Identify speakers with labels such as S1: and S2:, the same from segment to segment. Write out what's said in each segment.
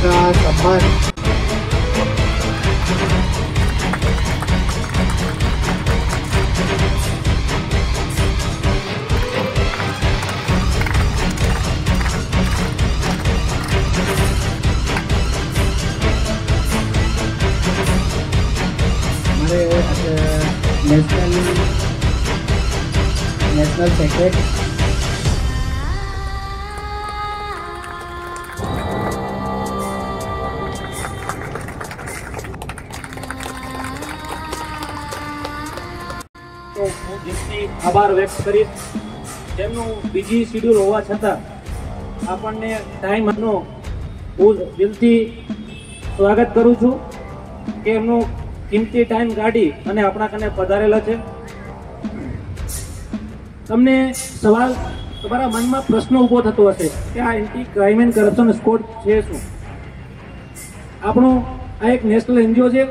S1: का सम्मान हमारे नेशनल सेक्रेटरी
S2: આભાર વ્યક્ત કરીશ તેમનું બીજી શિડ્યુલ હોવા છતાં આપણને ટાઈમનો હું દિલથી સ્વાગત કરું છું કે એમનું કિંમતી ટાઈમ કાઢી અને આપણા કને પધારેલા છે. તમને સવાલ તમારા મનમાં પ્રશ્ન ઊભો થતો હશે કે આ anti crime and corruption squad છે શું? આપણું આ એક નેશનલ એનજીઓ છે.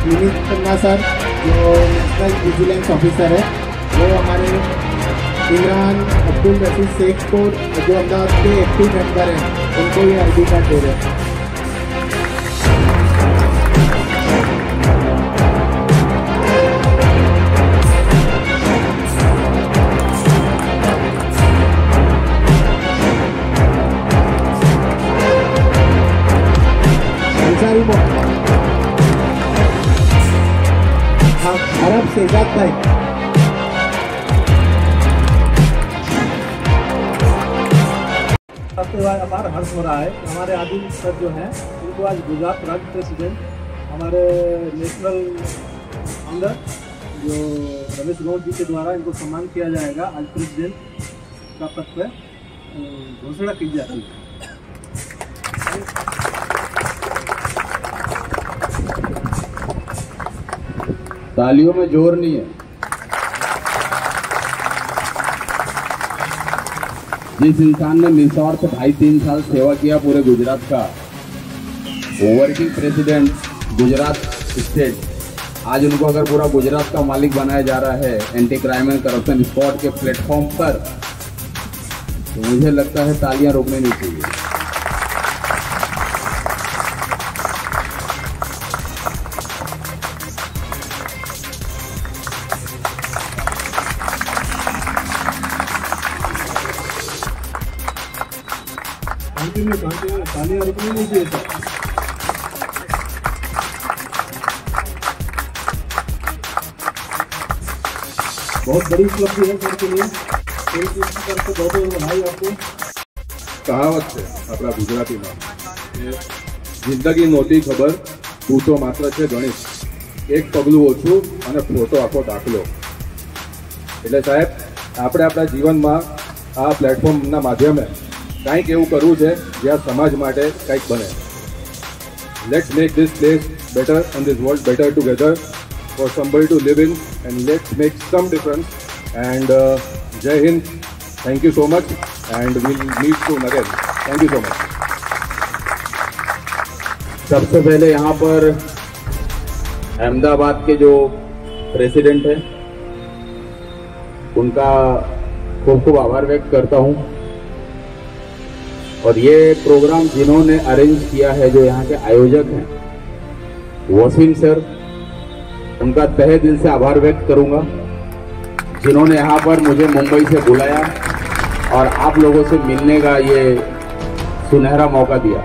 S1: विनीत खन्ना सर जो नेशनल विजिलेंस ऑफिसर है वो हमारे इमरान अब्दुल रशीद शेख को जो अहमदाबाद के एक्टिव मेंबर हैं उनको ये आईडी कार्ड दे रहे हैं. अरब शेजाद भाई
S2: सबसे हमारा हर्ष हो रहा है. हमारे आदिल सर जो हैं उनको आज गुजरात राज्य प्रेसिडेंट हमारे नेशनल फाउंडर जो रमेश गौड़ जी के द्वारा इनको सम्मान किया जाएगा. आज प्रेसिडेंट का पद पर घोषणा की जाती है.
S3: तालियों में जोर नहीं है. जिस इंसान ने निस्वार्थ 2.5-3 साल सेवा किया पूरे गुजरात का, वर्किंग प्रेसिडेंट गुजरात स्टेट, आज उनको अगर पूरा गुजरात का मालिक बनाया जा रहा है anti crime and corruption squad के प्लेटफॉर्म पर, तो मुझे लगता है तालियां रोकने नहीं चाहिए.
S2: तालियां रुकनी नहीं चाहिए. बहुत बड़ी उपलब्धि है सर के लिए. बहुत बहुत बधाई आपको.
S4: कहावत है अपना गुजराती में जिंदगी नोती खबर તું તો માત્ર છે ગણિત, એક પગલું ઓછું અને ફોટો આખો દાખલો. એટલે સાહેબ આપણે આપણા જીવનમાં આ પ્લેટફોર્મના માધ્યમે કંઈક એવું કરવું છે જ્યાં સમાજ માટે કંઈક બને. Let's make this place better and this world better together for somebody to live in and let's make some difference. And Jai Hind. Thank you so much and will meet soon again. Thank you so much.
S3: सबसे पहले यहाँ पर अहमदाबाद के जो president हैं उनका खूब खूब आभार व्यक्त करता हूँ. और ये प्रोग्राम जिन्होंने अरेंज किया है, जो यहाँ के आयोजक हैं वसीम सर, उनका तहे दिल से आभार व्यक्त करूँगा, जिन्होंने यहाँ पर मुझे मुंबई से बुलाया और आप लोगों से मिलने का ये सुनहरा मौका दिया.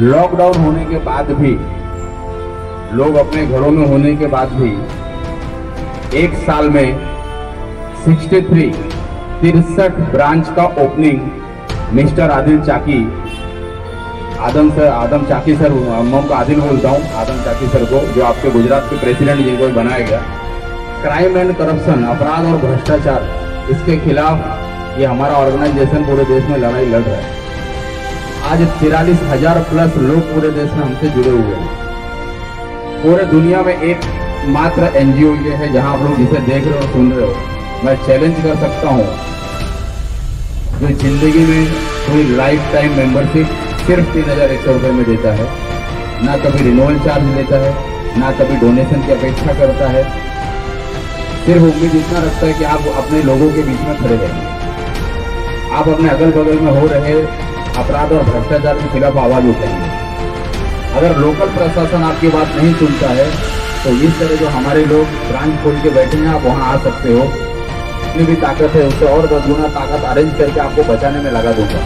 S3: लॉकडाउन होने के बाद भी, लोग अपने घरों में होने के बाद भी, एक साल में 63 ब्रांच का ओपनिंग मिस्टर आदिल चाकी, आदम चाकी सर, मैं उनको आदिल बोलता हूँ, आदम चाकी सर को, जो आपके गुजरात के प्रेसिडेंट जिनको बनाया गया. क्राइम एंड करप्शन, अपराध और भ्रष्टाचार, इसके खिलाफ ये हमारा ऑर्गेनाइजेशन पूरे देश में लड़ाई लड़ रहा है. आज 43,000 प्लस लोग पूरे देश में हमसे जुड़े हुए हैं. पूरे दुनिया में एक मात्र एनजीओ ये है जहां आप लोग जिसे देख रहे हो सुन रहे हो. मैं चैलेंज कर सकता हूं, जो जिंदगी में कोई लाइफ टाइम मेंबरशिप सिर्फ 3,100 रुपये में देता है, ना कभी रिन्यूअल चार्ज लेता है, ना कभी डोनेशन की अपेक्षा करता है, सिर्फ उम्मीद इतना रखता है कि आप अपने लोगों के बीच में खड़े रहें. आप अपने अगल बगल में हो रहे अपराध और भ्रष्टाचार के खिलाफ आवाज उठाएंगे। अगर लोकल प्रशासन आपकी बात नहीं सुनता है तो इस तरह जो हमारे लोग ब्रांच खोल के बैठे हैं, आप वहां आ सकते हो। जितनी भी ताकत है उससे और 10 गुना ताकत अरेंज करके आपको बचाने में लगा दूंगा।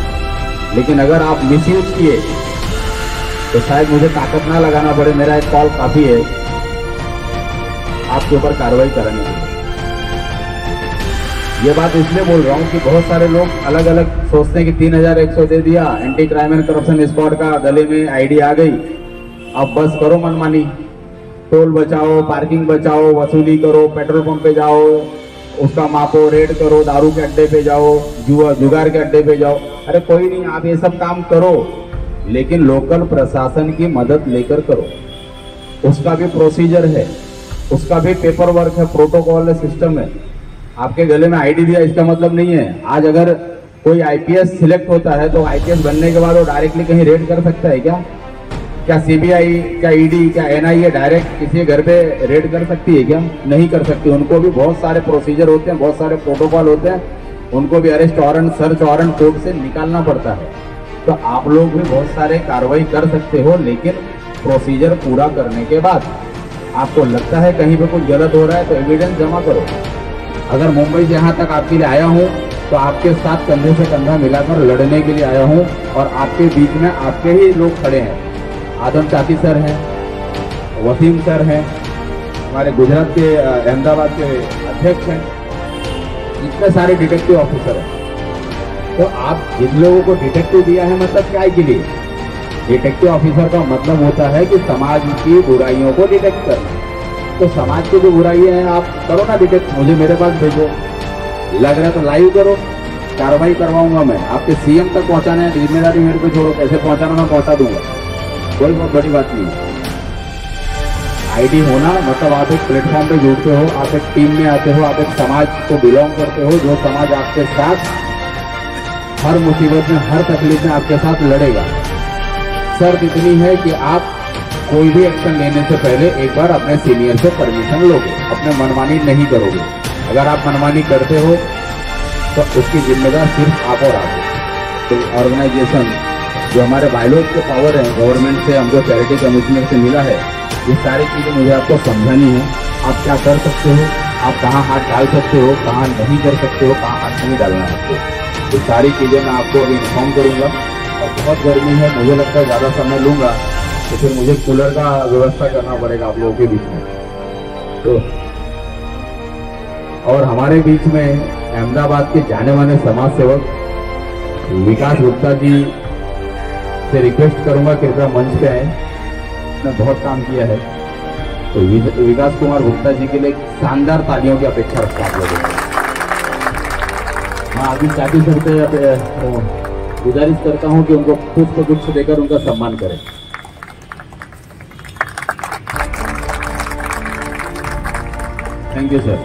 S3: लेकिन अगर आप मिसयूज किए तो शायद मुझे ताकत ना लगाना पड़े, मेरा एक कॉल काफी है आपके ऊपर कार्रवाई करने के लिए। ये बात इसलिए बोल रहा हूँ कि बहुत सारे लोग अलग अलग सोचते हैं कि 3100 दे दिया, anti crime and corruption squad का गले में आईडी आ गई, अब बस करो मनमानी, टोल बचाओ, पार्किंग बचाओ, वसूली करो, पेट्रोल पंप पे जाओ, उसका मापो, रेड करो, दारू के अड्डे पे जाओ, जुगार के अड्डे पे जाओ। अरे कोई नहीं, आप ये सब काम करो लेकिन लोकल प्रशासन की मदद लेकर करो। उसका भी प्रोसीजर है, उसका भी पेपर वर्क है, प्रोटोकॉल है, सिस्टम है। आपके गले में आईडी दिया इसका मतलब नहीं है आज अगर कोई आईपीएस सिलेक्ट होता है तो आईपीएस बनने के बाद वो डायरेक्टली कहीं रेड कर सकता है क्या सीबीआई, क्या ईडी, क्या एनआईए डायरेक्ट किसी घर पे रेड कर सकती है क्या? नहीं कर सकती। उनको भी बहुत सारे प्रोसीजर होते हैं, बहुत सारे प्रोटोकॉल होते हैं, उनको भी arrest warrant, search warrant court से निकालना पड़ता है। तो आप लोग भी बहुत सारे कार्रवाई कर सकते हो, लेकिन प्रोसीजर पूरा करने के बाद आपको लगता है कहीं पे कुछ गलत हो रहा है तो एविडेंस जमा करो। अगर मुंबई से यहाँ तक आपके लिए आया हूँ तो आपके साथ कंधे से कंधा मिलाकर लड़ने के लिए आया हूँ, और आपके बीच में आपके ही लोग खड़े हैं। आदम चाकी सर हैं, वसीम सर हैं, हमारे गुजरात के अहमदाबाद के अध्यक्ष हैं, इतने सारे डिटेक्टिव ऑफिसर हैं। तो आप जिन लोगों को डिटेक्टिव दिया है मतलब क्या के लिए? डिटेक्टिव ऑफिसर का मतलब होता है कि समाज की बुराइयों को डिटेक्ट करना। तो समाज की जो बुराइयां हैं आप करो ना डिटेक्ट, मुझे मेरे पास भेजो, लग रहा है तो लाइव करो, कार्रवाई करवाऊंगा मैं। आपके सीएम तक पहुंचाना है, जिम्मेदारी मेरे को छोड़ो, कैसे पहुंचाना मैं पहुंचा दूंगा, कोई बहुत बड़ी बात नहीं है। आईडी होना मतलब आप एक प्लेटफॉर्म पे जुड़ते हो, आप एक टीम में आते हो, आप एक समाज को बिलोंग करते हो, जो समाज आपके साथ हर मुसीबत में, हर तकलीफ में आपके साथ लड़ेगा। शर्त इतनी है कि आप कोई भी एक्शन लेने से पहले एक बार अपने सीनियर से परमिशन लोगे, अपने मनमानी नहीं करोगे। अगर आप मनमानी करते हो तो उसकी जिम्मेदार सिर्फ आप और आप हो। तो ऑर्गेनाइजेशन जो हमारे बायलॉज के पावर है, गवर्नमेंट से हमको चैरिटी कमिश्नर से मिला है, ये सारी चीजें मुझे आपको समझानी है। आप क्या कर सकते हो, आप कहाँ हाथ डाल सकते हो, कहाँ नहीं कर सकते हो, कहाँ हाथ नहीं डालना है आपको, ये सारी चीजें मैं आपको अभी इन्फॉर्म करूंगा। और बहुत गर्मी है, मुझे लगता है ज्यादा समय लूंगा तो फिर मुझे कूलर का व्यवस्था करना पड़ेगा आप लोगों के बीच में। तो और हमारे बीच में अहमदाबाद के जाने माने समाज सेवक विकास गुप्ता जी से रिक्वेस्ट करूंगा कृपया मंच पे आए, ने बहुत काम किया है। तो विकास कुमार गुप्ता जी के लिए शानदार तालियों की अपेक्षा रखता हूँ लोगों को। मैं अभी चाटी सर से गुजारिश करता हूं कि उनको पुष्प गुच्छ देकर उनका सम्मान करें। Thank you sir.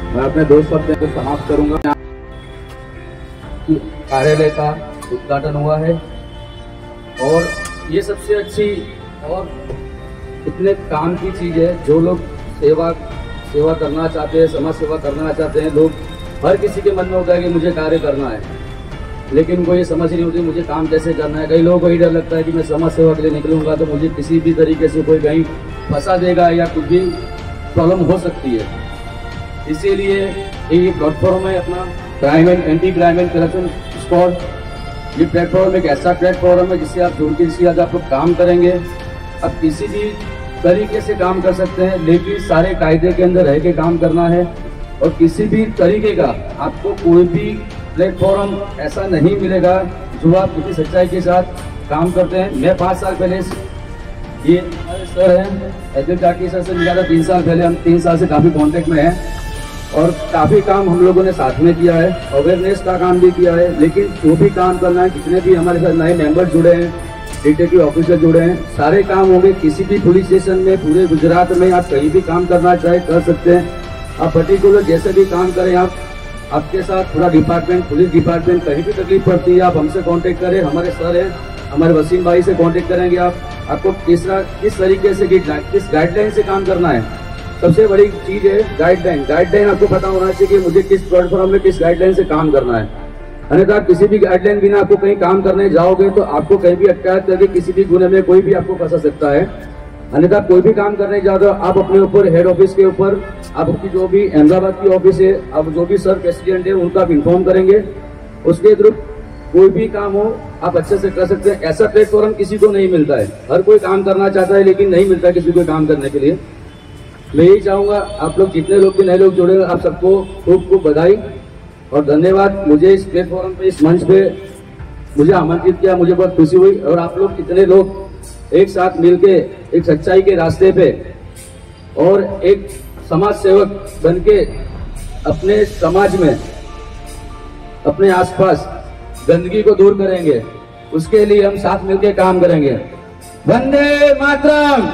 S3: मैं अपने 2 शब्द को समाप्त करूंगा।
S5: कार्यालय का उद्घाटन हुआ है और ये सबसे अच्छी और इतने काम की चीज है। जो लोग सेवा करना चाहते हैं, समाज सेवा करना चाहते हैं, लोग हर किसी के मन में होता है कि मुझे कार्य करना है, लेकिन कोई ये समझ नहीं होती मुझे काम कैसे करना है। कई लोगों को ये डर लगता है कि मैं समाज सेवा के लिए निकलूंगा तो मुझे किसी भी तरीके से कोई कहीं फंसा देगा या कुछ भी प्रॉब्लम हो सकती है। इसीलिए ये प्लेटफॉर्म है अपना crime and anti crime and corruption squad. ये प्लेटफॉर्म एक ऐसा प्लेटफॉर्म है जिससे आप जुड़ के इसके साथ आप लोग काम करेंगे। अब किसी भी तरीके से काम कर सकते हैं, लेकिन सारे कायदे के अंदर रह के काम करना है। और किसी भी तरीके का आपको कोई भी प्लेटफॉर्म ऐसा नहीं मिलेगा जो आप किसी सच्चाई के साथ काम करते हैं। मैं 5 साल पहले ये सर हैं एच चाकी सर से मिला था 3 साल पहले। हम 3 साल से काफ़ी कांटेक्ट में हैं और काफ़ी काम हम लोगों ने साथ में किया है, अवेयरनेस का काम भी किया है। लेकिन जो भी काम करना है, जितने भी हमारे साथ नए मेंबर जुड़े हैं, डिटेक्टिव ऑफिसर जुड़े हैं, सारे काम होंगे। किसी भी पुलिस स्टेशन में पूरे गुजरात में आप कहीं भी काम करना चाहे कर सकते हैं। आप पर्टिकुलर जैसे भी काम करें, आपके साथ पूरा डिपार्टमेंट, पुलिस डिपार्टमेंट, कहीं भी तकलीफ पड़ती है आप हमसे कांटेक्ट करें। हमारे सर हैं, हमारे वसीम भाई से कांटेक्ट करेंगे। आपको किस तरीके से किस गाइडलाइन से काम करना है। सबसे बड़ी चीज है गाइडलाइन। गाइडलाइन आपको पता होना चाहिए कि मुझे किस प्लेटफॉर्म में किस गाइडलाइन से काम करना है। अन्यथा किसी भी गाइडलाइन बिना आपको कहीं काम करने जाओगे तो आपको कहीं भी अटकायत करके किसी भी गुने में कोई भी आपको फंसा सकता है। अन्यथा कोई भी काम करने जाओ तो आप अपने ऊपर हेड ऑफिस के ऊपर आपकी जो भी अहमदाबाद की ऑफिस है, अब जो भी सर प्रेसिडेंट है उनका आप इन्फॉर्म करेंगे, उसके थ्रू कोई भी काम हो आप अच्छे से कर सकते हैं। ऐसा प्लेटफॉर्म किसी को नहीं मिलता है, हर कोई काम करना चाहता है लेकिन नहीं मिलता किसी को काम करने के लिए। मैं यही चाहूंगा आप लोग जितने लोग भी नए लोग जुड़े आप सबको खूब खूब बधाई और धन्यवाद। मुझे इस प्लेटफॉर्म पे, इस मंच पे मुझे आमंत्रित किया, मुझे बहुत खुशी हुई। और आप लोग कितने लोग एक साथ मिलके एक सच्चाई के रास्ते पे और एक समाज सेवक बनके अपने समाज में, अपने आसपास गंदगी को दूर करेंगे, उसके लिए हम साथ मिलके काम करेंगे। वंदे मातरम।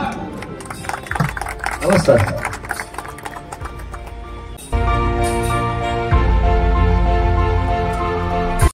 S5: नमस्कार।